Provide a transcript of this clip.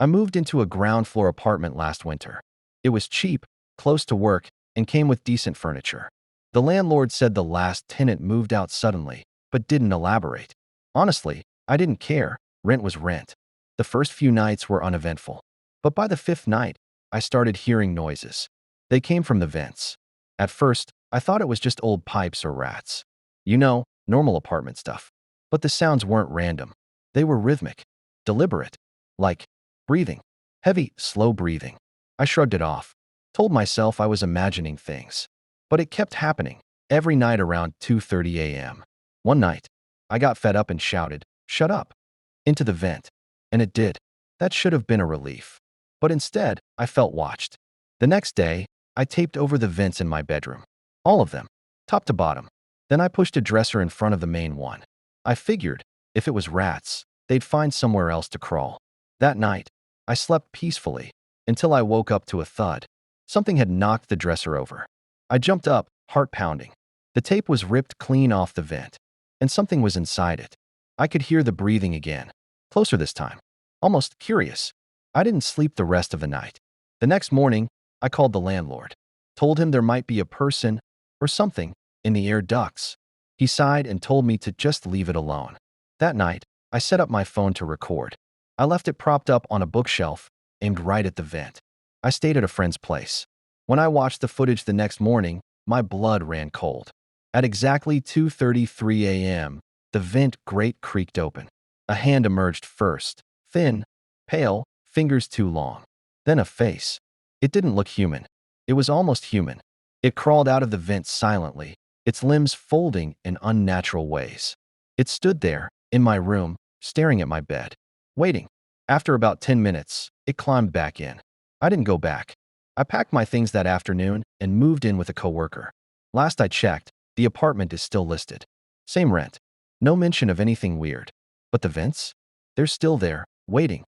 I moved into a ground floor apartment last winter. It was cheap, close to work, and came with decent furniture. The landlord said the last tenant moved out suddenly, but didn't elaborate. Honestly, I didn't care. Rent was rent. The first few nights were uneventful. But by the fifth night, I started hearing noises. They came from the vents. At first, I thought it was just old pipes or rats. You know, normal apartment stuff. But the sounds weren't random. They were rhythmic, deliberate, like breathing. Heavy, slow breathing. I shrugged it off, told myself I was imagining things. But it kept happening, every night around 2:30 a.m. One night, I got fed up and shouted, "Shut up!" into the vent. And it did. That should have been a relief. But instead, I felt watched. The next day, I taped over the vents in my bedroom. All of them, top to bottom. Then I pushed a dresser in front of the main one. I figured, if it was rats, they'd find somewhere else to crawl. That night, I slept peacefully until I woke up to a thud. Something had knocked the dresser over. I jumped up, heart pounding. The tape was ripped clean off the vent, and something was inside it. I could hear the breathing again, closer this time, almost curious. I didn't sleep the rest of the night. The next morning, I called the landlord, told him there might be a person or something in the air ducts. He sighed and told me to just leave it alone. That night, I set up my phone to record. I left it propped up on a bookshelf, aimed right at the vent. I stayed at a friend's place. When I watched the footage the next morning, my blood ran cold. At exactly 2:33 a.m., the vent grate creaked open. A hand emerged first, thin, pale, fingers too long. Then a face. It didn't look human. It was almost human. It crawled out of the vent silently, its limbs folding in unnatural ways. It stood there, in my room, staring at my bed, waiting. After about 10 minutes, it climbed back in. I didn't go back. I packed my things that afternoon and moved in with a coworker. Last I checked, the apartment is still listed. Same rent. No mention of anything weird. But the vents? They're still there, waiting.